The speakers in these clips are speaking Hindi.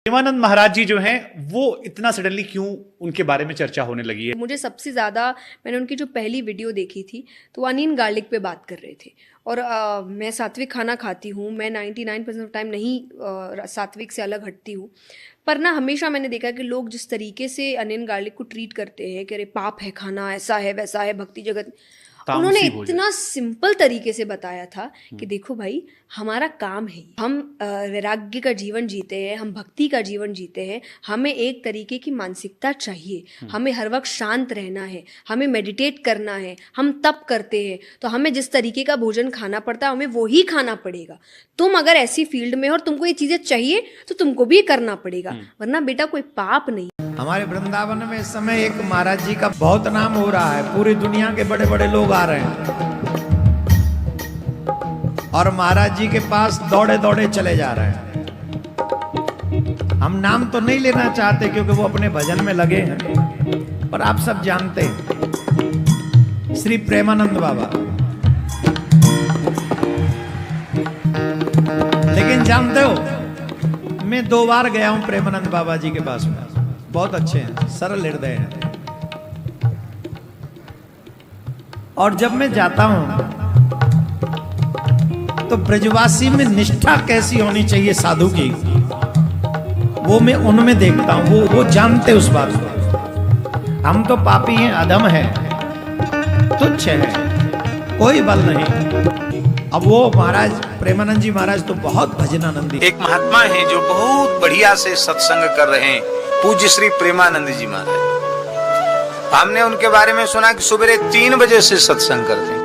प्रेमानंद महाराज जी जो हैं वो इतना सडनली क्यों उनके बारे में चर्चा होने लगी है? मुझे सबसे ज़्यादा मैंने उनकी जो पहली वीडियो देखी थी तो वो अनियन गार्लिक पे बात कर रहे थे। और मैं सात्विक खाना खाती हूँ, मैं 99% ऑफ टाइम नहीं सात्विक से अलग हटती हूँ, पर ना हमेशा मैंने देखा कि लोग जिस तरीके से अनियन गार्लिक को ट्रीट करते हैं कि अरे पाप है खाना, ऐसा है वैसा है, भक्ति जगत, उन्होंने इतना सिंपल तरीके से बताया था कि देखो भाई, हमारा काम है, हम वैराग्य का जीवन जीते हैं, हम भक्ति का जीवन जीते हैं, हमें एक तरीके की मानसिकता चाहिए, हमें हर वक्त शांत रहना है, हमें मेडिटेट करना है, हम तप करते हैं तो हमें जिस तरीके का भोजन खाना पड़ता है हमें वो ही खाना पड़ेगा। तुम अगर ऐसी फील्ड में हो और तुमको ये चीज़ें चाहिए तो तुमको भी करना पड़ेगा, वरना बेटा कोई पाप नहीं। हमारे वृंदावन में इस समय एक महाराज जी का बहुत नाम हो रहा है, पूरी दुनिया के बड़े बड़े लोग आ रहे हैं और महाराज जी के पास दौड़े दौड़े चले जा रहे हैं। हम नाम तो नहीं लेना चाहते क्योंकि वो अपने भजन में लगे हैं, पर आप सब जानते हैं श्री प्रेमानंद बाबा। लेकिन जानते हो, मैं 2 बार गया हूं प्रेमानंद बाबा जी के पास में। बहुत अच्छे हैं, सरल हृदय हैं। और जब मैं जाता हूं तो ब्रजवासी में निष्ठा कैसी होनी चाहिए साधु की, वो मैं उनमें देखता हूं। वो जानते उस बात को। हम तो पापी हैं, अधम हैं, तुच्छ हैं, कोई बल नहीं। अब वो महाराज प्रेमानंद जी महाराज तो बहुत भजनानंदी। एक महात्मा है जो बहुत बढ़िया से सत्संग कर रहे हैं, पूज्य श्री प्रेमानंद जी महाराज। हमने उनके बारे में सुना कि सुबह 3 बजे से सत्संग करते हैं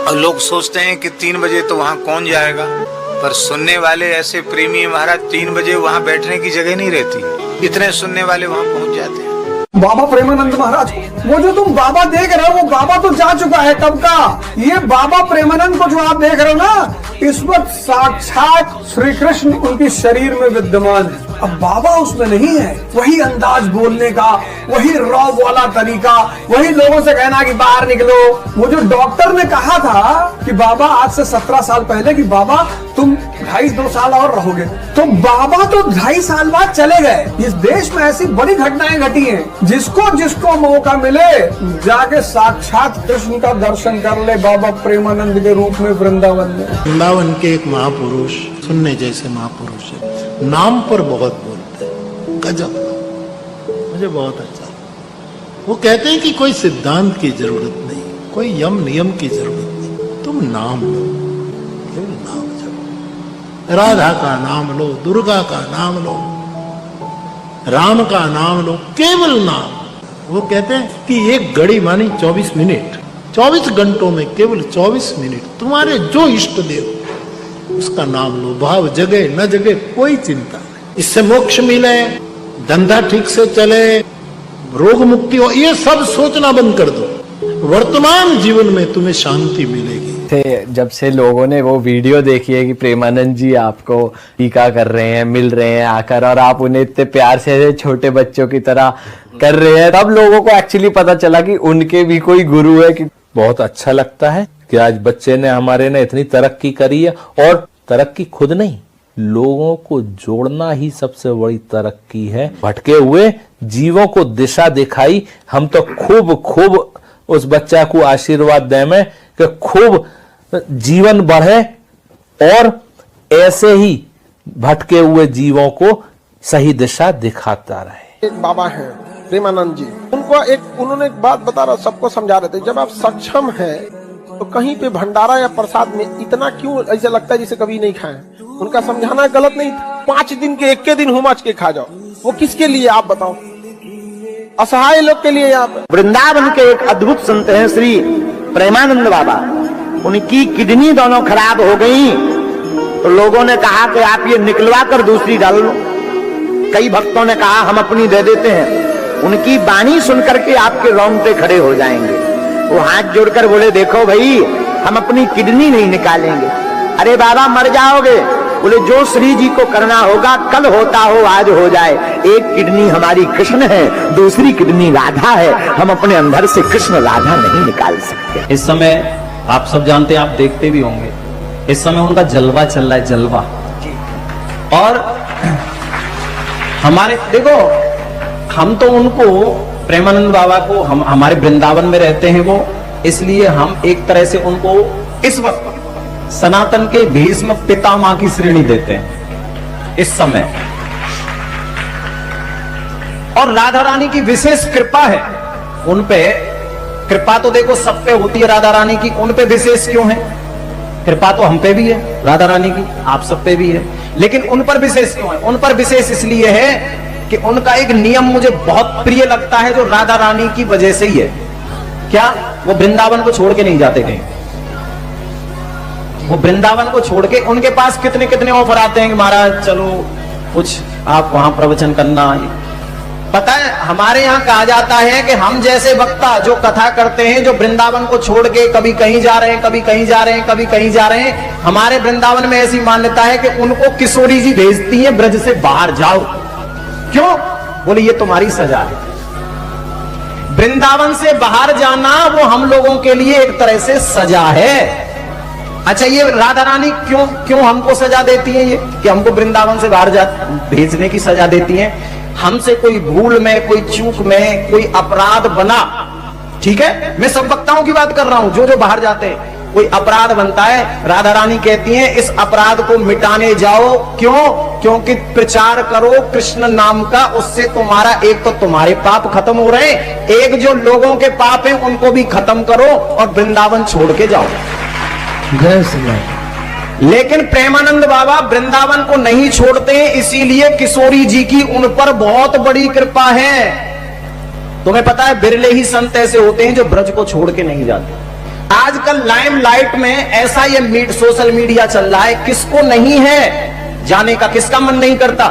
और लोग सोचते हैं कि 3 बजे तो वहां कौन जाएगा, पर सुनने वाले ऐसे प्रेमी महाराज 3 बजे वहां बैठने की जगह नहीं रहती, इतने सुनने वाले वहां पहुंच जाते हैं। बाबा प्रेमानंद महाराज, वो जो तुम बाबा देख रहे हो वो बाबा तो जा चुका है कब का। ये बाबा प्रेमानंद को जो आप देख रहे हो ना, इस वक्त साक्षात श्री कृष्ण उनके शरीर में विद्यमान है। अब बाबा उसमें नहीं है। वही अंदाज बोलने का, वही रॉब वाला तरीका, वही लोगों से कहना कि बाहर निकलो। वो जो डॉक्टर ने कहा था कि बाबा आज से 17 साल पहले कि बाबा तुम 2.5-2 साल और रहोगे, तो बाबा तो 2.5 साल बाद चले गए। इस देश में ऐसी बड़ी घटनाएं घटी हैं, जिसको मौका मिले जाके साक्षात कृष्ण का दर्शन कर ले बाबा प्रेमानंद के रूप में वृंदावन में। वृंदावन के एक महापुरुष, सुनने जैसे महापुरुष है, नाम पर बहुत बोलते हैं, गजब, मुझे बहुत अच्छा। वो कहते हैं कि कोई सिद्धांत की जरूरत नहीं, कोई यम नियम की जरूरत नहीं, तुम नाम लो, केवल नाम जपो। राधा का नाम लो, दुर्गा का नाम लो, राम का नाम लो, केवल नाम। वो कहते हैं कि एक घड़ी मानी 24 मिनट, 24 घंटों में केवल 24 मिनट तुम्हारे जो इष्ट देव उसका नाम लो। भाव जगे न जगे कोई चिंता नहीं, इससे मोक्ष मिले, धंधा ठीक से चले, रोग मुक्ति हो, ये सब सोचना बंद कर दो। वर्तमान जीवन में तुम्हें शांति मिलेगी। जब से लोगों ने वो वीडियो देखी है कि प्रेमानंद जी आपको टीका कर रहे हैं, मिल रहे हैं आकर, और आप उन्हें इतने प्यार से छोटे बच्चों की तरह कर रहे हैं, तब लोगों को एक्चुअली पता चला कि उनके भी कोई गुरु है। कि बहुत अच्छा लगता है कि आज बच्चे ने हमारे ने इतनी तरक्की करी है, और तरक्की खुद नहीं, लोगों को जोड़ना ही सबसे बड़ी तरक्की है। भटके हुए जीवों को दिशा दिखाई। हम तो खूब उस बच्चा को आशीर्वाद दें में कि खूब जीवन बढ़े और ऐसे ही भटके हुए जीवों को सही दिशा दिखाता रहे। एक बाबा हैं प्रेमानंद जी, उन्होंने एक बात बता रहा, सबको समझा रहे थे, जब आप सक्षम हैं तो कहीं पे भंडारा या प्रसाद में इतना क्यों ऐसा लगता है जैसे कभी नहीं खाए। उनका समझाना गलत नहीं था। 5 दिन के 1 दिन हुमाच के खा जाओ, वो किसके लिए आप बताओ? असहाय लोग के लिए। यहाँ पे वृंदावन के एक अद्भुत संत हैं श्री प्रेमानंद बाबा, उनकी किडनी दोनों खराब हो गई तो लोगों ने कहा कि आप ये निकलवा कर दूसरी डाल लो। कई भक्तों ने कहा हम अपनी दे देते हैं। उनकी वाणी सुनकर के आपके रोंगटे खड़े हो जाएंगे। वो हाथ जोड़कर बोले, देखो भाई, हम अपनी किडनी नहीं निकालेंगे। अरे बाबा मर जाओगे। बोले जो श्री जी को करना होगा, कल होता हो आज हो जाए। एक किडनी हमारी कृष्ण है, दूसरी किडनी राधा है, हम अपने अंदर से कृष्ण राधा नहीं निकाल सकते। इस समय आप सब जानते हैं, आप देखते भी होंगे, इस समय उनका जलवा चल रहा है, जलवा। और हमारे देखो, हम तो उनको प्रेमानंद बाबा को हम हमारे वृंदावन में रहते हैं वो, इसलिए हम एक तरह से उनको इस वक्त सनातन के भीष्म पितामह की श्रेणी देते हैं इस समय। और राधा रानी की विशेष कृपा है उन पे। कृपा तो देखो सब पे होती है राधा रानी की, उन पे विशेष क्यों है? कृपा तो हम पे भी है राधा रानी की, आप सब पे भी है, लेकिन उन पर विशेष क्यों है? उन पर विशेष इसलिए है कि उनका एक नियम मुझे बहुत प्रिय लगता है, जो राधा रानी की वजह से ही है। क्या? वो वृंदावन को छोड़ के नहीं जाते कहीं। वो वृंदावन को छोड़ के, उनके पास कितने कितने ऑफर आते हैं कि महाराज चलो कुछ आप वहां प्रवचन करना। पता है हमारे यहाँ कहा जाता है कि हम जैसे वक्ता जो कथा करते हैं, जो वृंदावन को छोड़ के कभी कहीं जा रहे हैं, कभी कहीं जा रहे हैं, कभी कहीं जा रहे हैं, हमारे वृंदावन में ऐसी मान्यता है कि उनको किशोरी जी भेजती है ब्रज से बाहर जाओ। क्यों? बोले ये तुम्हारी सजा है। वृंदावन से बाहर जाना वो हम लोगों के लिए एक तरह से सजा है। अच्छा, ये राधा रानी क्यों क्यों हमको सजा देती है? ये कि हमको वृंदावन से बाहर भेजने की सजा देती है। हमसे कोई भूल में, कोई चूक में, कोई अपराध बना, ठीक है, मैं सब वक्ताओं की बात कर रहा हूं, जो जो बाहर जाते हैं, कोई अपराध बनता है, राधा रानी कहती हैं इस अपराध को मिटाने जाओ। क्यों? क्योंकि प्रचार करो कृष्ण नाम का, उससे तुम्हारा एक तो तुम्हारे पाप खत्म हो रहे हैं, एक जो लोगों के पाप हैं उनको भी खत्म करो और वृंदावन छोड़ के जाओ। जय श्री राम। लेकिन प्रेमानंद बाबा वृंदावन को नहीं छोड़ते, इसीलिए किशोरी जी की उन पर बहुत बड़ी कृपा है। तुम्हें पता है बिरले ही संत ऐसे होते हैं जो ब्रज को छोड़ के नहीं जाते। आजकल लाइमलाइट में ऐसा ये सोशल मीडिया चल रहा है, किसको नहीं है जाने का, किसका मन नहीं करता?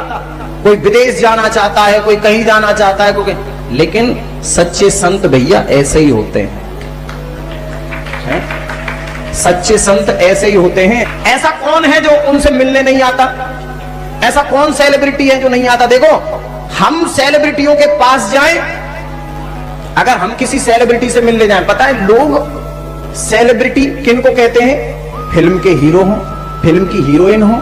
कोई विदेश जाना चाहता है, कोई कहीं जाना चाहता है, कोई, लेकिन सच्चे संत भैया ऐसे ही होते हैं। सच्चे संत ऐसे ही होते हैं। ऐसा कौन है जो उनसे मिलने नहीं आता? ऐसा कौन सेलिब्रिटी है जो नहीं आता? देखो, हम सेलिब्रिटियों के पास जाएं, अगर हम किसी सेलिब्रिटी से मिलने जाएं, पता है लोग सेलिब्रिटी किनको कहते हैं? फिल्म के हीरो हो, फिल्म की हीरोइन हो,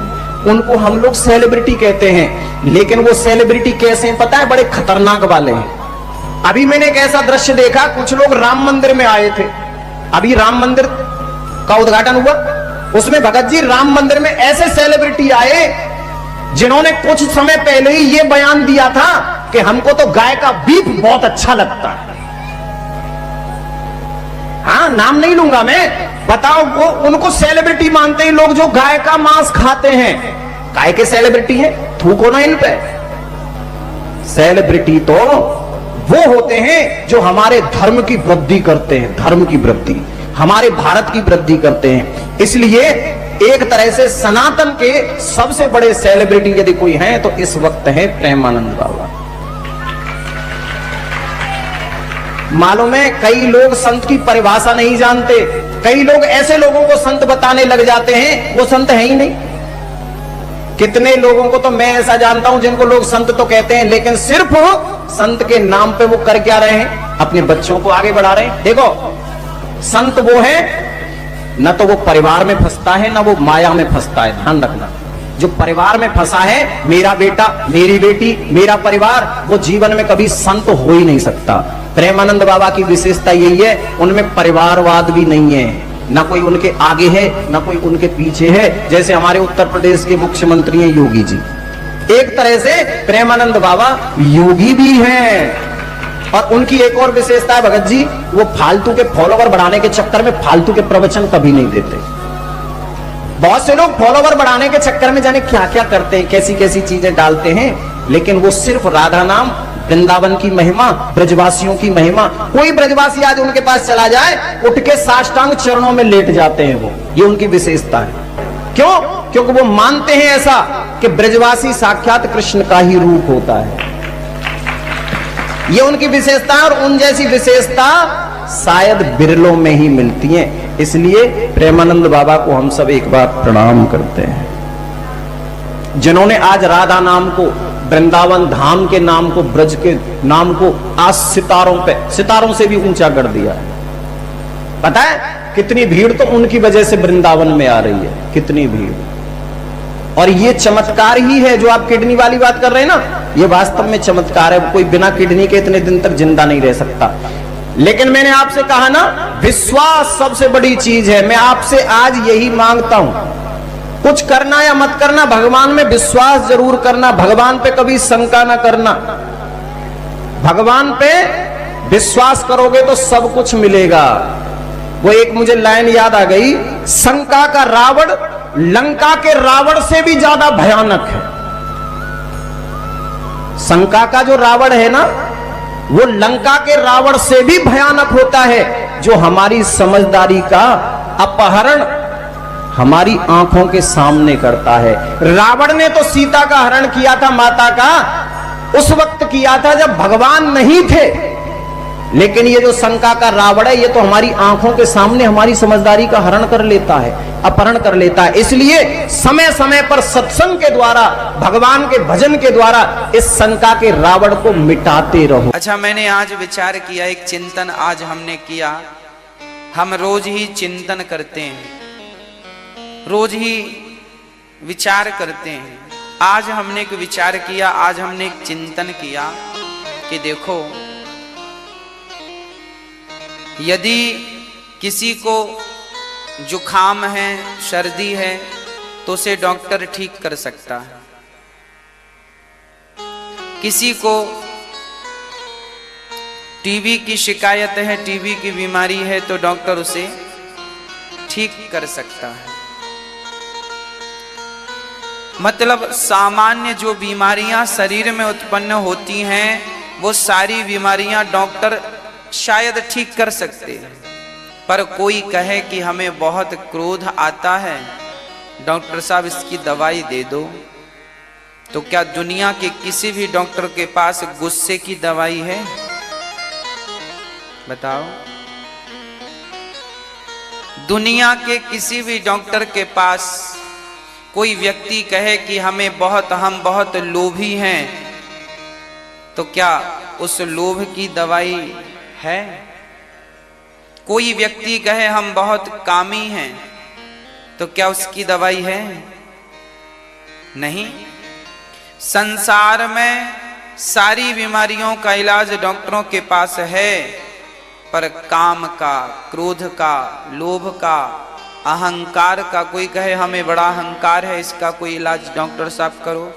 उनको हम लोग सेलिब्रिटी कहते हैं। लेकिन वो सेलिब्रिटी कैसे हैं पता है? बड़े खतरनाक वाले हैं। अभी मैंने एक ऐसा दृश्य देखा, कुछ लोग राम मंदिर में आए थे, अभी राम मंदिर का उद्घाटन हुआ, उसमें भगत जी राम मंदिर में ऐसे सेलिब्रिटी आए जिन्होंने कुछ समय पहले ही ये बयान दिया था कि हमको तो गाय का बीफ बहुत अच्छा लगता है। हाँ, नाम नहीं लूंगा मैं, बताओ वो उनको सेलिब्रिटी मानते हैं लोग जो गाय का मांस खाते हैं। गाय के सेलिब्रिटी हैं, थूको ना इन पे। सेलिब्रिटी तो वो होते हैं जो हमारे धर्म की वृद्धि करते हैं, धर्म की वृद्धि, हमारे भारत की वृद्धि करते हैं। इसलिए एक तरह से सनातन के सबसे बड़े सेलिब्रिटी यदि कोई है तो इस वक्त है प्रेमानंद बाबा। मालूम है कई लोग संत की परिभाषा नहीं जानते, कई लोग ऐसे लोगों को संत बताने लग जाते हैं वो संत है ही नहीं। कितने लोगों को तो मैं ऐसा जानता हूं जिनको लोग संत तो कहते हैं, लेकिन सिर्फ संत के नाम पे वो कर क्या रहे हैं? अपने बच्चों को आगे बढ़ा रहे हैं। देखो, संत वो है न तो वो परिवार में फंसता है, न वो माया में फंसता है। ध्यान रखना, जो परिवार में फंसा है, मेरा बेटा, मेरी बेटी, मेरा परिवार, वो जीवन में कभी संत हो ही नहीं सकता। प्रेमानंद बाबा की विशेषता यही है, उनमें परिवारवाद भी नहीं है, ना कोई उनके आगे है ना कोई उनके पीछे है। जैसे हमारे उत्तर प्रदेश के मुख्यमंत्री हैं योगी जी, एक तरह से प्रेमानंद बाबा योगी भी हैं। और उनकी एक और विशेषता है भगत जी, वो फालतू के फॉलोवर बढ़ाने के चक्कर में फालतू के प्रवचन कभी नहीं देते। बहुत से लोग फॉलोवर बढ़ाने के चक्कर में जाने क्या क्या करते हैं, कैसी कैसी चीजें डालते हैं, लेकिन वो सिर्फ राधा नाम, वृंदावन की महिमा, ब्रजवासियों की महिमा। कोई ब्रजवासी आज उनके पास चला जाए, उठ के साष्टांग चरणों में लेट जाते हैं वो, ये उनकी विशेषता है। क्यों? क्योंकि वो मानते हैं ऐसा कि ब्रजवासी साक्षात कृष्ण का ही रूप होता है। ये उनकी विशेषता, और उन जैसी विशेषता शायद बिरलों में ही मिलती हैं। इसलिए प्रेमानंद बाबा को हम सब एक बार प्रणाम करते हैं, जिन्होंने आज राधा नाम को, वृंदावन धाम के नाम को, ब्रज के नाम को आज सितारों से भी ऊंचा कर दिया है। पता है कितनी भीड़ तो उनकी वजह से वृंदावन में आ रही है, कितनी भीड़। और ये चमत्कार ही है जो आप किडनी वाली बात कर रहे हैं ना, ये वास्तव में चमत्कार है। कोई बिना किडनी के इतने दिन तक जिंदा नहीं रह सकता। लेकिन मैंने आपसे कहा ना, विश्वास सबसे बड़ी चीज है। मैं आपसे आज यही मांगता हूं, कुछ करना या मत करना, भगवान में विश्वास जरूर करना, भगवान पे कभी शंका ना करना। भगवान पे विश्वास करोगे तो सब कुछ मिलेगा। वो एक मुझे लाइन याद आ गई, शंका का रावण लंका के रावण से भी ज्यादा भयानक है। शंका का जो रावण है ना, वो लंका के रावण से भी भयानक होता है, जो हमारी समझदारी का अपहरण हमारी आंखों के सामने करता है। रावण ने तो सीता का हरण किया था, माता का, उस वक्त किया था जब भगवान नहीं थे। लेकिन ये जो शंका का रावण है, ये तो हमारी आंखों के सामने हमारी समझदारी का हरण कर लेता है, अपहरण कर लेता है। इसलिए समय समय पर सत्संग के द्वारा, भगवान के भजन के द्वारा इस शंका के रावण को मिटाते रहो। अच्छा, मैंने आज विचार किया, एक चिंतन आज हमने किया। हम रोज ही चिंतन करते हैं, रोज ही विचार करते हैं। आज हमने एक विचार किया, आज हमने एक चिंतन किया कि देखो, यदि किसी को जुखाम है, सर्दी है, तो उसे डॉक्टर ठीक कर सकता है। किसी को टीबी की शिकायत है, टीबी की बीमारी है, तो डॉक्टर उसे ठीक कर सकता है। मतलब सामान्य जो बीमारियां शरीर में उत्पन्न होती हैं, वो सारी बीमारियां डॉक्टर शायद ठीक कर सकते हैं। पर कोई कहे कि हमें बहुत क्रोध आता है, डॉक्टर साहब इसकी दवाई दे दो, तो क्या दुनिया के किसी भी डॉक्टर के पास गुस्से की दवाई है? बताओ। दुनिया के किसी भी डॉक्टर के पास कोई व्यक्ति कहे कि हम बहुत लोभी हैं, तो क्या उस लोभ की दवाई है? कोई व्यक्ति कहे हम बहुत कामी हैं, तो क्या उसकी दवाई है? नहीं। संसार में सारी बीमारियों का इलाज डॉक्टरों के पास है, पर काम का, क्रोध का, लोभ का, अहंकार का, कोई कहे हमें बड़ा अहंकार है, इसका कोई इलाज डॉक्टर साहब करो,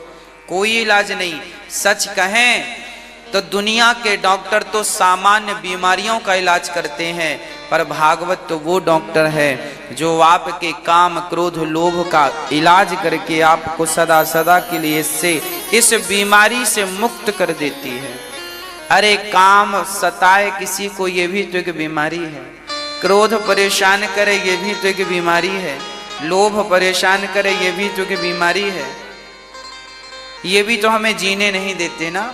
कोई इलाज नहीं। सच कहें तो दुनिया के डॉक्टर तो सामान्य बीमारियों का इलाज करते हैं, पर भागवत तो वो डॉक्टर है जो आपके काम, क्रोध, लोभ का इलाज करके आपको सदा सदा के लिए इस बीमारी से मुक्त कर देती है। अरे काम सताए किसी को, ये भी तो एक बीमारी है। क्रोध परेशान करे, ये भी तो एक बीमारी है। लोभ परेशान करे, ये भी तो एक बीमारी है। ये भी तो हमें जीने नहीं देते ना।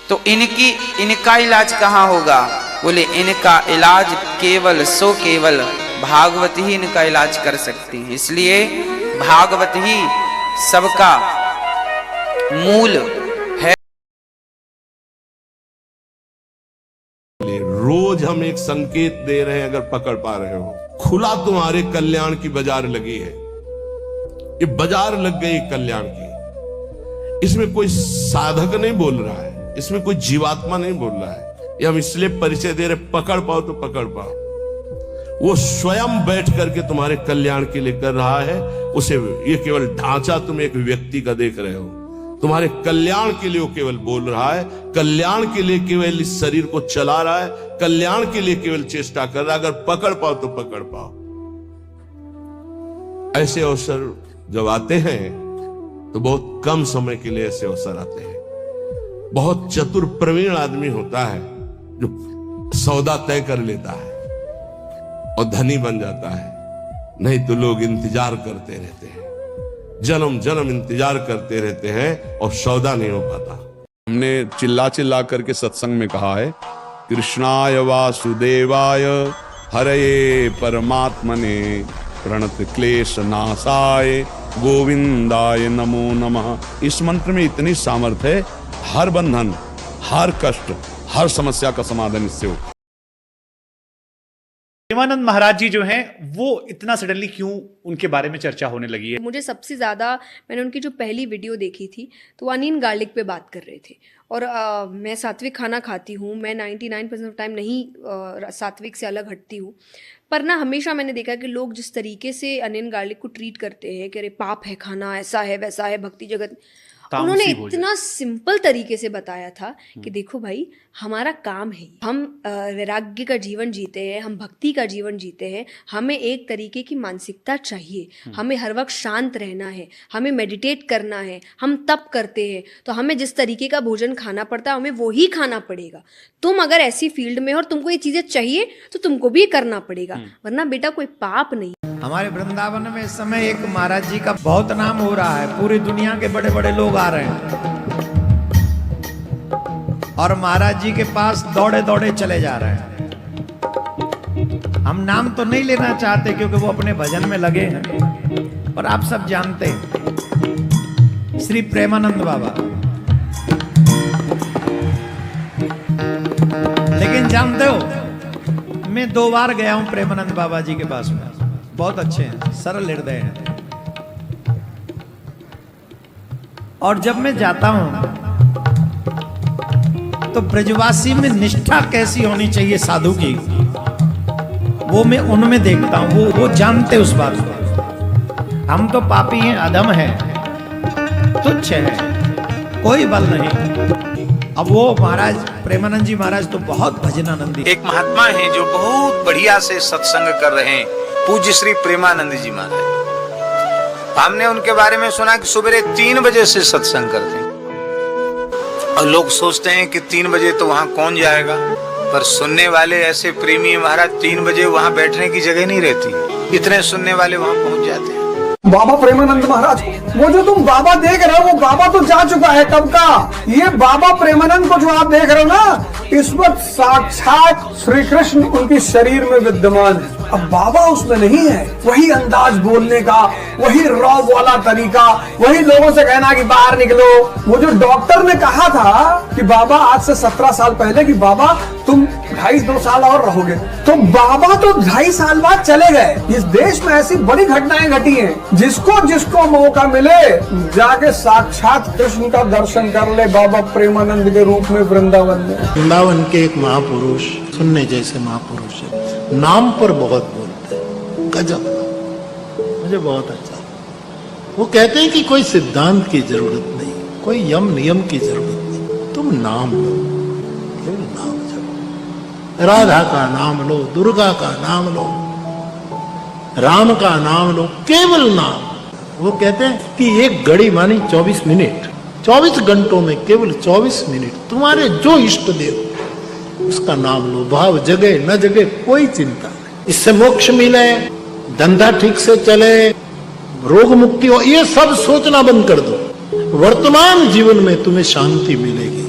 तो इनका इलाज कहाँ होगा? बोले इनका इलाज केवल केवल भागवत ही इनका इलाज कर सकती है। इसलिए भागवत ही सबका मूल है। रोज हम एक संकेत दे रहे हैं, अगर पकड़ पा रहे हो, खुला तुम्हारे कल्याण की बाजार लगी है। ये बाजार लग गई कल्याण की। इसमें कोई साधक नहीं बोल रहा है, इसमें कोई जीवात्मा नहीं बोल रहा है। ये हम इसलिए परिचय दे रहे, पकड़ पाओ तो पकड़ पाओ। वो स्वयं बैठ करके तुम्हारे कल्याण के लिए कर रहा है। उसे ये केवल ढांचा तुम एक व्यक्ति का देख रहे हो, तुम्हारे कल्याण के लिए वो केवल बोल रहा है, कल्याण के लिए केवल इस शरीर को चला रहा है, कल्याण के लिए केवल चेष्टा कर रहा है। अगर पकड़ पाओ तो पकड़ पाओ। ऐसे अवसर जब आते हैं तो बहुत कम समय के लिए ऐसे अवसर आते हैं। बहुत चतुर प्रवीण आदमी होता है जो सौदा तय कर लेता है और धनी बन जाता है, नहीं तो लोग इंतजार करते रहते हैं, जन्म जन्म इंतजार करते रहते हैं और सौदा नहीं हो पाता। हमने चिल्ला चिल्ला करके सत्संग में कहा है, कृष्णाय वासुदेवाय हरये परमात्मने प्रणत क्लेश नाशाय गोविंदाय नमो नमः। इस मंत्र में इतनी सामर्थ्य है, हर बंधन, हर कष्ट, हर समस्या का समाधान इससे होगा। प्रेमानंद महाराज जी जो हैं वो इतना सडनली क्यों उनके बारे में चर्चा होने लगी है? मुझे सबसे ज़्यादा, मैंने उनकी जो पहली वीडियो देखी थी तो वो अनियन गार्लिक पे बात कर रहे थे। और मैं सात्विक खाना खाती हूँ, मैं 99% ऑफ टाइम नहीं सात्विक से अलग हटती हूँ, पर ना हमेशा मैंने देखा कि लोग जिस तरीके से अनियन गार्लिक को ट्रीट करते हैं कि अरे पाप है खाना, ऐसा है वैसा है, भक्ति जगत, उन्होंने इतना सिंपल तरीके से बताया था कि देखो भाई, हमारा काम है, हम वैराग्य का जीवन जीते हैं, हम भक्ति का जीवन जीते हैं, हमें एक तरीके की मानसिकता चाहिए, हमें हर वक्त शांत रहना है, हमें मेडिटेट करना है, हम तप करते हैं तो हमें जिस तरीके का भोजन खाना पड़ता है हमें वो ही खाना पड़ेगा। तुम अगर ऐसी फील्ड में हो और तुमको ये चीज़ें चाहिए तो तुमको भी करना पड़ेगा, वरना बेटा कोई पाप नहीं। हमारे वृंदावन में इस समय एक महाराज जी का बहुत नाम हो रहा है, पूरी दुनिया के बड़े बड़े लोग आ रहे हैं और महाराज जी के पास दौड़े दौड़े चले जा रहे हैं। हम नाम तो नहीं लेना चाहते क्योंकि वो अपने भजन में लगे हैं, और आप सब जानते हैं श्री प्रेमानंद बाबा। लेकिन जानते हो, मैं 2 बार गया हूं प्रेमानंद बाबा जी के पास में। बहुत अच्छे हैं, सरल हृदय हैं, और जब मैं जाता हूं तो ब्रजवासी में निष्ठा कैसी होनी चाहिए साधु की, वो मैं उनमें देखता हूं। वो जानते उस बात को। हम तो पापी हैं, अधम हैं, तुच्छ हैं, कोई बल नहीं। अब वो महाराज प्रेमानंद जी महाराज तो बहुत भजनानंदी। एक महात्मा है जो बहुत बढ़िया से सत्संग कर रहे हैं, पूज्य श्री प्रेमानंद जी महाराज। हमने उनके बारे में सुना कि सुबह 3 बजे से सत्संग करते हैं, और लोग सोचते हैं कि 3 बजे तो वहां कौन जाएगा, पर सुनने वाले ऐसे प्रेमी महाराज 3 बजे वहां बैठने की जगह नहीं रहती, इतने सुनने वाले वहां पहुंच जाते हैं। बाबा प्रेमानंद महाराज, वो जो तुम बाबा देख रहे हो वो बाबा तो जा चुका है कब का। ये बाबा प्रेमानंद को जो आप देख रहे हो ना, इस वक्त साक्षात श्री कृष्ण उनके शरीर में विद्यमान है। अब बाबा उसमें नहीं है। वही अंदाज बोलने का, वही रॉब वाला तरीका, वही लोगों से कहना कि बाहर निकलो। वो जो डॉक्टर ने कहा था कि बाबा आज से 17 साल पहले कि बाबा तुम 2.5-2 साल और रहोगे, तो बाबा तो 2.5 साल बाद चले गए। इस देश में ऐसी बड़ी घटनाएं घटी हैं, जिसको मौका मिले जाके साक्षात कृष्ण का दर्शन कर ले बाबा प्रेमानंद के रूप में वृंदावन में। वृंदावन के एक महापुरुष, सुनने जैसे महापुरुष है, नाम पर बहुत बोलते हैं, गजब, मुझे बहुत अच्छा। वो कहते हैं कि कोई सिद्धांत की जरूरत नहीं, कोई यम नियम की जरूरत नहीं, तुम नाम लो, केवल नाम जपो। राधा का नाम लो, दुर्गा का नाम लो, राम का नाम लो, केवल नाम। वो कहते हैं कि एक घड़ी मानी 24 मिनट, 24 घंटों में केवल 24 मिनट तुम्हारे जो इष्ट देव उसका नाम लो। भाव जगे न जगे कोई चिंता नहीं, इससे मोक्ष मिले, धंधा ठीक से चले, रोग मुक्ति हो, ये सब सोचना बंद कर दो। वर्तमान जीवन में तुम्हें शांति मिलेगी।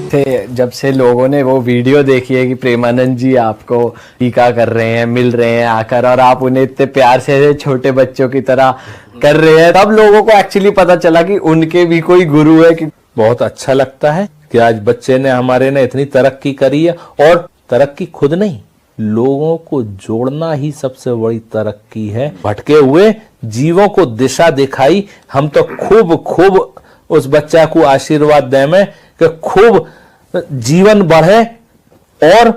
जब से लोगों ने वो वीडियो देखी है कि प्रेमानंद जी आपको टीका कर रहे हैं, मिल रहे हैं आकर, और आप उन्हें इतने प्यार से छोटे बच्चों की तरह कर रहे हैं, तब लोगों को एक्चुअली पता चला कि उनके भी कोई गुरु है। कि बहुत अच्छा लगता है कि आज बच्चे ने हमारे ने इतनी तरक्की करी है, और तरक्की खुद नहीं, लोगों को जोड़ना ही सबसे बड़ी तरक्की है। भटके हुए जीवों को दिशा दिखाई। हम तो खूब उस बच्चा को आशीर्वाद दें में कि खूब जीवन बढ़े और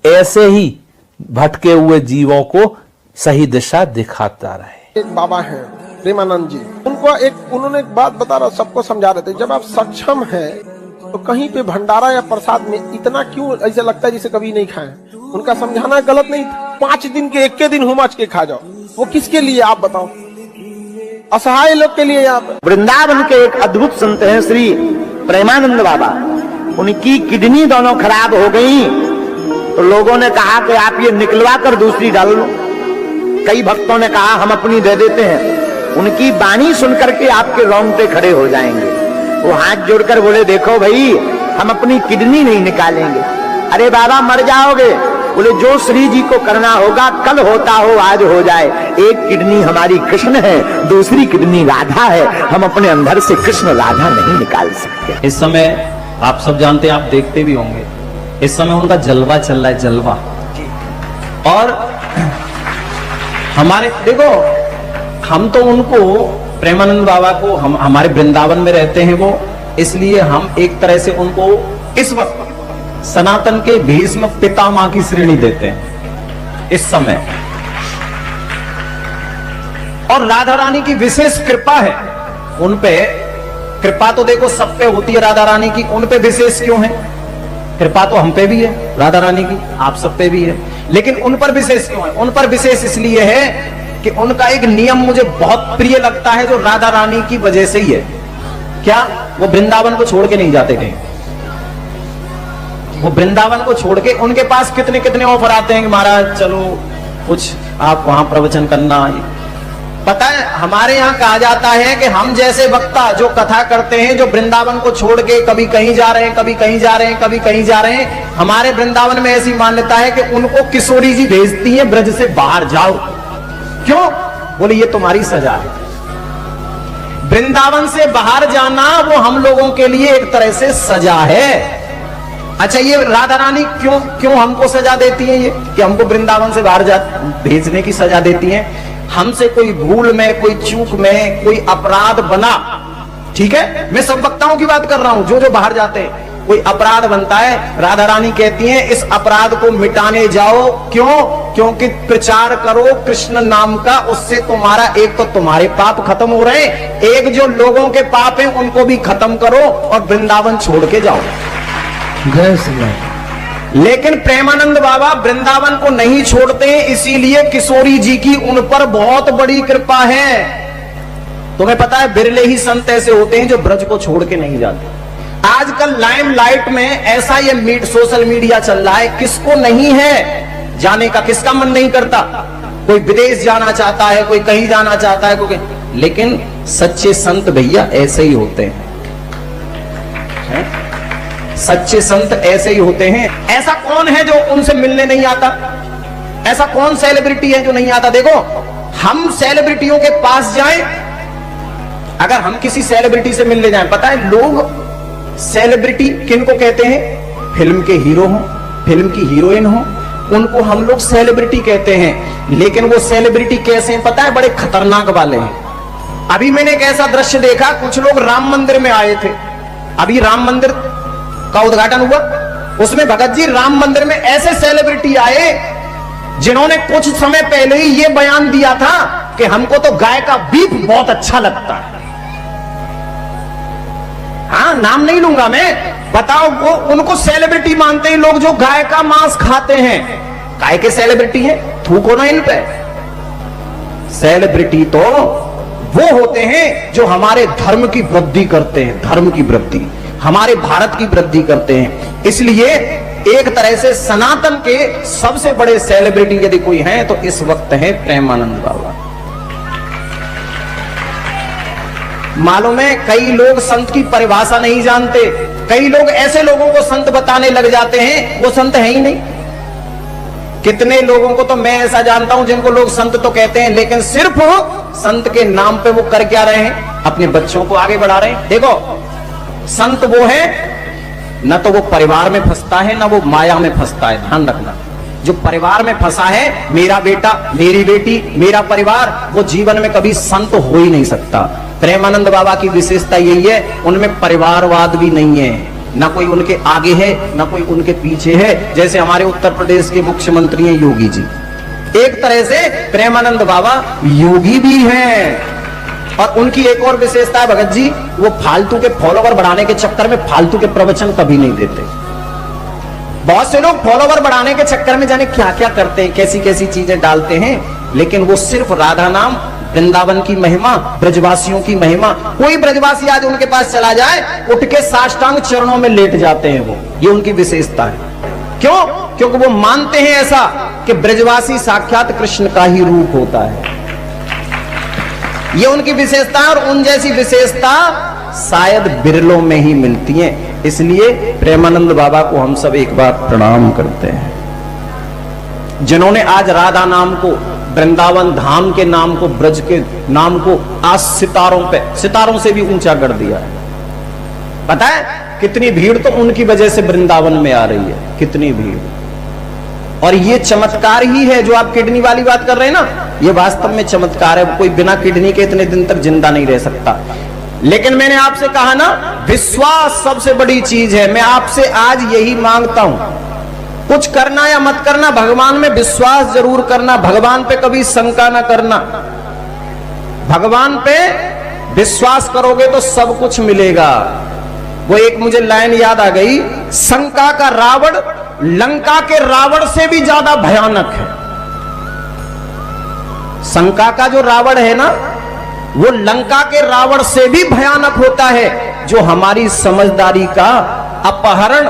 ऐसे ही भटके हुए जीवों को सही दिशा दिखाता रहे। एक बाबा हैं प्रेमानंद जी, उन्होंने एक बात बता रहा, सबको समझा रहे थे, जब आप सक्षम हैं तो कहीं पे भंडारा या प्रसाद में इतना क्यों ऐसा लगता है जिसे कभी नहीं खाए। उनका समझाना गलत नहीं था। 5 दिन के 1 दिन हुमाच के खा जाओ, वो किसके लिए आप बताओ? असहाय लोग के लिए। यहाँ पे वृंदावन के एक अद्भुत संत हैं श्री प्रेमानंद बाबा, उनकी किडनी दोनों खराब हो गई तो लोगों ने कहा कि आप ये निकलवा कर दूसरी डाल लो। कई भक्तों ने कहा हम अपनी दे देते हैं। उनकी वाणी सुनकर के आपके रोंगटे खड़े हो जाएंगे। वो हाथ जोड़कर बोले देखो भाई, हम अपनी किडनी नहीं निकालेंगे। अरे बाबा मर जाओगे। बोले जो श्री जी को करना होगा, कल होता हो आज हो जाए। एक किडनी हमारी कृष्ण है, दूसरी किडनी राधा है, हम अपने अंदर से कृष्ण राधा नहीं निकाल सकते। इस समय आप सब जानते हैं, आप देखते भी होंगे, इस समय उनका जलवा चल रहा है, जलवा। और हमारे देखो, हम तो उनको प्रेमानंद बाबा को हम हमारे वृंदावन में रहते हैं वो, इसलिए हम एक तरह से उनको इस वक्त सनातन के भीष्म पितामह की श्रेणी देते हैं इस समय। और राधा रानी की विशेष कृपा है उन पे। कृपा तो देखो सब पे होती है राधा रानी की, उन पे विशेष क्यों है? कृपा तो हम पे भी है राधा रानी की, आप सब पे भी है, लेकिन उन पर विशेष क्यों है? उन पर विशेष इसलिए है कि उनका एक नियम मुझे बहुत प्रिय लगता है, जो राधा रानी की वजह से ही है। क्या? वो वृंदावन को छोड़ के नहीं जाते कहीं। वो वृंदावन को छोड़ के, उनके पास कितने कितने ऑफर आते हैं कि महाराज चलो कुछ आप वहां प्रवचन करना। पता है हमारे यहाँ कहा जाता है कि हम जैसे वक्ता जो कथा करते हैं, जो वृंदावन को छोड़ के कभी कहीं जा रहे हैं, कभी कहीं जा रहे हैं, कभी कहीं जा रहे हैं, हमारे वृंदावन में ऐसी मान्यता है कि उनको किशोरी जी भेजती है ब्रज से बाहर जाओ। क्यों? बोले ये तुम्हारी सजा है। वृंदावन से बाहर जाना वो हम लोगों के लिए एक तरह से सजा है। अच्छा, ये राधा रानी क्यों हमको सजा देती है? ये कि हमको वृंदावन से बाहर भेजने की सजा देती है। हमसे कोई भूल में, कोई चूक में, कोई अपराध बना, ठीक है, मैं सब वक्ताओं की बात कर रहा हूं, जो बाहर जाते हैं, कोई अपराध बनता है, राधा रानी कहती हैं इस अपराध को मिटाने जाओ। क्यों? क्योंकि प्रचार करो कृष्ण नाम का, उससे तुम्हारा एक तो तुम्हारे पाप खत्म हो रहे हैं, एक जो लोगों के पाप हैं उनको भी खत्म करो और वृंदावन छोड़ के जाओ। जय श्री राम। लेकिन प्रेमानंद बाबा वृंदावन को नहीं छोड़ते, इसीलिए किशोरी जी की उन पर बहुत बड़ी कृपा है। तुम्हें पता है बिरले ही संत ऐसे होते हैं जो ब्रज को छोड़ के नहीं जाते। आजकल लाइमलाइट में ऐसा ये सोशल मीडिया चल रहा है, किसको नहीं है जाने का, किसका मन नहीं करता? कोई विदेश जाना चाहता है, कोई कहीं जाना चाहता है, कोई, लेकिन सच्चे संत भैया ऐसे ही होते हैं। सच्चे संत ऐसे ही होते हैं। ऐसा कौन है जो उनसे मिलने नहीं आता? ऐसा कौन सेलिब्रिटी है जो नहीं आता? देखो, हम सेलिब्रिटियों के पास जाएं, अगर हम किसी सेलिब्रिटी से मिलने जाएं, पता है लोग सेलिब्रिटी किनको कहते हैं? फिल्म के हीरो हो, फिल्म की हीरोइन हो, उनको हम लोग सेलिब्रिटी कहते हैं। लेकिन वो सेलिब्रिटी कैसे हैं पता है? बड़े खतरनाक वाले हैं। अभी मैंने एक ऐसा दृश्य देखा, कुछ लोग राम मंदिर में आए थे, अभी राम मंदिर का उद्घाटन हुआ, उसमें भगत जी राम मंदिर में ऐसे सेलिब्रिटी आए जिन्होंने कुछ समय पहले ही ये बयान दिया था कि हमको तो गाय का बीफ बहुत अच्छा लगता है। हाँ, नाम नहीं लूंगा मैं, बताओ वो उनको सेलिब्रिटी मानते हैं लोग जो गाय का मांस खाते हैं। गाय के सेलिब्रिटी हैं, थूको ना इन पे। सेलिब्रिटी तो वो होते हैं जो हमारे धर्म की वृद्धि करते हैं, धर्म की वृद्धि, हमारे भारत की वृद्धि करते हैं। इसलिए एक तरह से सनातन के सबसे बड़े सेलिब्रिटी यदि कोई है तो इस वक्त है प्रेमानंद बाबा। मालूम है कई लोग संत की परिभाषा नहीं जानते, कई लोग ऐसे लोगों को संत बताने लग जाते हैं वो संत है ही नहीं। कितने लोगों को तो मैं ऐसा जानता हूं जिनको लोग संत तो कहते हैं, लेकिन सिर्फ संत के नाम पे वो कर क्या रहे हैं? अपने बच्चों को आगे बढ़ा रहे हैं। देखो, संत वो है न तो वो परिवार में फंसता है, न वो माया में फंसता है। ध्यान रखना, जो परिवार में फंसा है, मेरा बेटा, मेरी बेटी, मेरा परिवार, वो जीवन में कभी संत हो ही नहीं सकता। प्रेमानंद बाबा की विशेषता यही है, उनमें परिवारवाद भी नहीं है, ना कोई उनके आगे है ना कोई उनके पीछे है। जैसे हमारे उत्तर प्रदेश के मुख्यमंत्री हैं योगी जी, एक तरह से प्रेमानंद बाबा योगी भी हैं। और उनकी एक और विशेषता है भगत जी, वो फालतू के फॉलोवर बढ़ाने के चक्कर में फालतू के प्रवचन कभी नहीं देते। बहुत से लोग फॉलोवर बढ़ाने के चक्कर में जाने क्या क्या करते हैं, कैसी कैसी चीजें डालते हैं, लेकिन वो सिर्फ राधा नाम, वृंदावन की महिमा, ब्रजवासियों की महिमा। कोई ब्रजवासी आज उनके पास चला जाए, उठ के साष्टांग चरणों में लेट जाते हैं वो, ये उनकी विशेषता है। क्यों? क्योंकि वो मानते हैं ऐसा कि ब्रजवासी साक्षात कृष्ण का ही रूप होता है। ये उनकी विशेषता, और उन जैसी विशेषता शायद बिरलों में ही मिलती हैं। इसलिए प्रेमानंद बाबा को हम सब एक बार प्रणाम करते हैं, जिन्होंने आज राधा नाम को, वृंदावन धाम के नाम को, ब्रज के नाम को आज सितारों से भी ऊंचा कर दिया है। पता है कितनी भीड़ तो उनकी वजह से वृंदावन में आ रही है, कितनी भीड़। और ये चमत्कार ही है जो आप किडनी वाली बात कर रहे हैं ना, ये वास्तव में चमत्कार है। कोई बिना किडनी के इतने दिन तक जिंदा नहीं रह सकता। लेकिन मैंने आपसे कहा ना, विश्वास सबसे बड़ी चीज है। मैं आपसे आज यही मांगता हूं, कुछ करना या मत करना, भगवान में विश्वास जरूर करना, भगवान पे कभी शंका ना करना। भगवान पे विश्वास करोगे तो सब कुछ मिलेगा। वो एक मुझे लाइन याद आ गई, शंका का रावण लंका के रावण से भी ज्यादा भयानक है। शंका का जो रावण है ना, वो लंका के रावण से भी भयानक होता है, जो हमारी समझदारी का अपहरण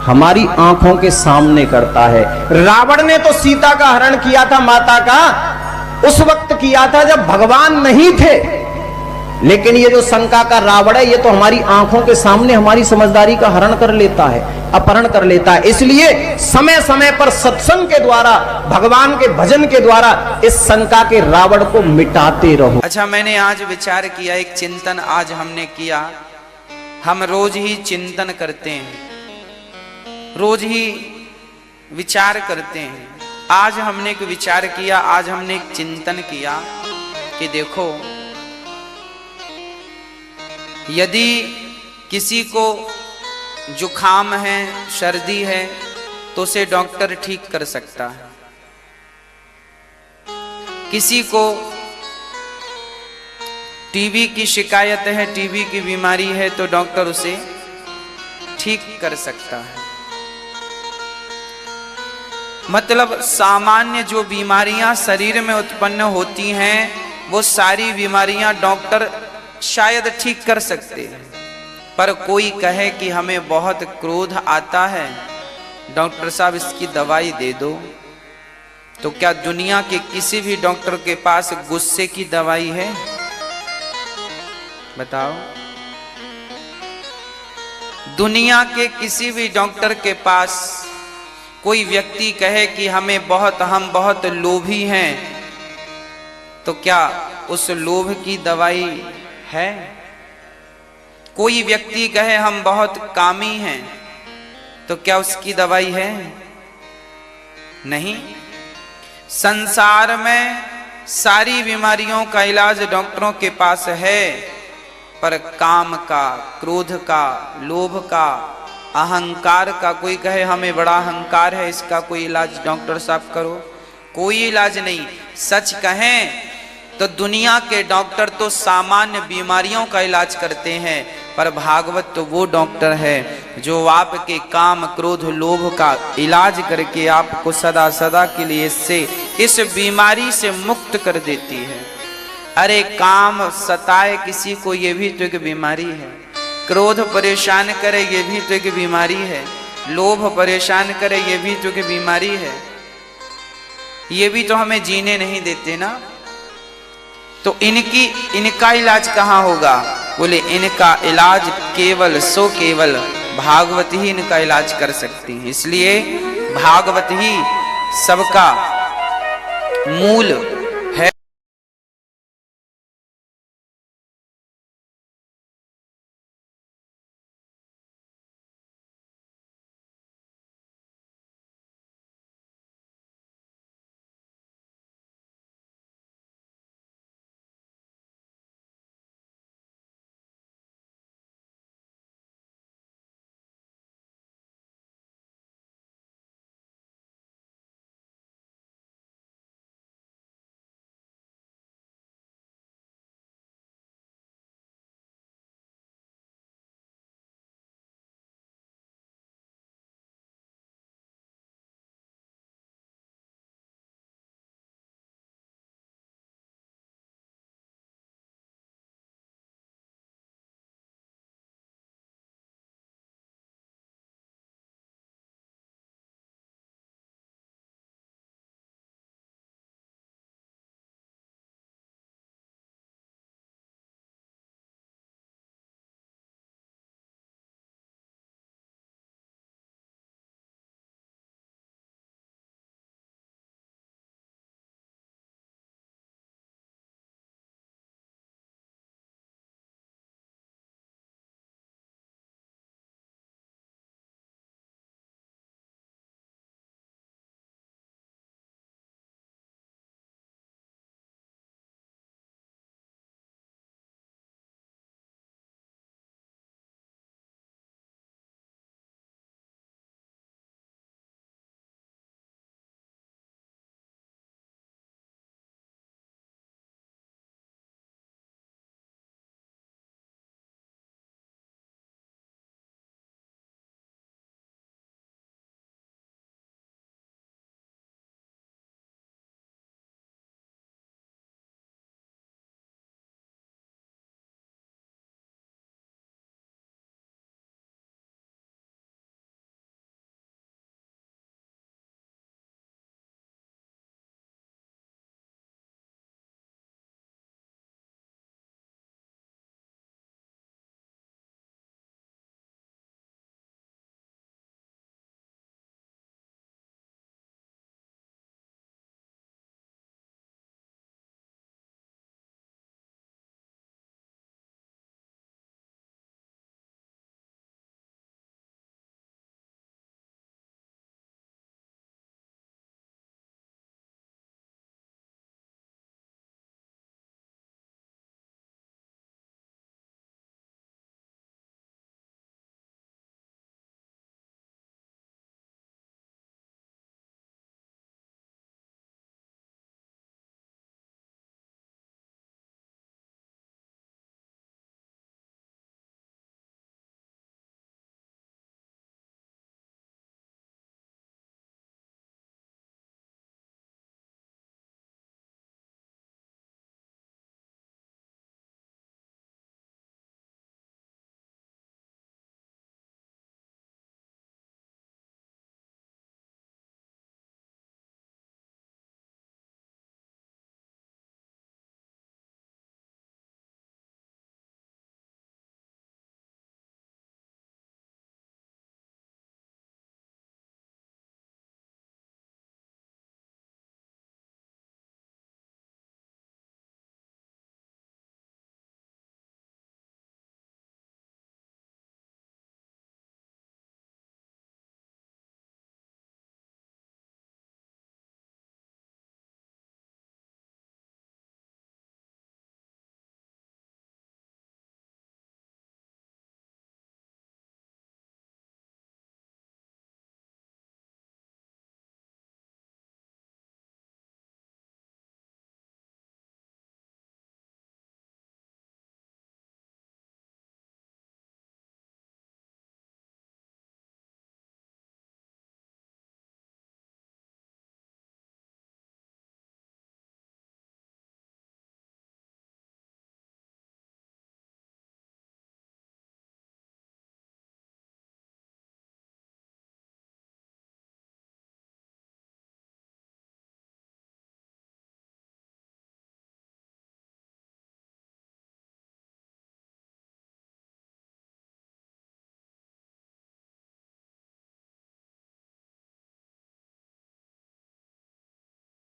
हमारी आंखों के सामने करता है। रावण ने तो सीता का हरण किया था, माता का, उस वक्त किया था जब भगवान नहीं थे। लेकिन ये जो शंका का रावण है, ये तो हमारी आंखों के सामने हमारी समझदारी का हरण कर लेता है, अपहरण कर लेता है। इसलिए समय समय पर सत्संग के द्वारा, भगवान के भजन के द्वारा इस शंका के रावण को मिटाते रहो। अच्छा, मैंने आज विचार किया, एक चिंतन आज हमने किया। हम रोज ही चिंतन करते हैं, रोज ही विचार करते हैं। आज हमने एक विचार किया, आज हमने एक चिंतन किया कि देखो, यदि किसी को जुखाम है, सर्दी है, तो उसे डॉक्टर ठीक कर सकता है। किसी को टीबी की शिकायत है, टीबी की बीमारी है, तो डॉक्टर उसे ठीक कर सकता है। मतलब सामान्य जो बीमारियां शरीर में उत्पन्न होती हैं, वो सारी बीमारियां डॉक्टर शायद ठीक कर सकते हैं। पर कोई कहे कि हमें बहुत क्रोध आता है, डॉक्टर साहब इसकी दवाई दे दो, तो क्या दुनिया के किसी भी डॉक्टर के पास गुस्से की दवाई है? बताओ। दुनिया के किसी भी डॉक्टर के पास कोई व्यक्ति कहे कि हम बहुत लोभी हैं, तो क्या उस लोभ की दवाई है? कोई व्यक्ति कहे हम बहुत कामी हैं, तो क्या उसकी दवाई है? नहीं। संसार में सारी बीमारियों का इलाज डॉक्टरों के पास है, पर काम का, क्रोध का, लोभ का, अहंकार का, कोई कहे हमें बड़ा अहंकार है, इसका कोई इलाज डॉक्टर साहब करो, कोई इलाज नहीं। सच कहें तो दुनिया के डॉक्टर तो सामान्य बीमारियों का इलाज करते हैं, पर भागवत तो वो डॉक्टर है जो आपके काम, क्रोध, लोभ का इलाज करके आपको सदा सदा के लिए इस बीमारी से मुक्त कर देती है। अरे काम सताए किसी को, ये भी तो एक बीमारी है। क्रोध परेशान करे, ये भी तो एक बीमारी है। लोभ परेशान करे, ये भी तो एक बीमारी है। ये भी तो हमें जीने नहीं देते ना। तो इनका इलाज कहाँ होगा? बोले इनका इलाज केवल केवल भागवत ही इनका इलाज कर सकती है। इसलिए भागवत ही सबका मूल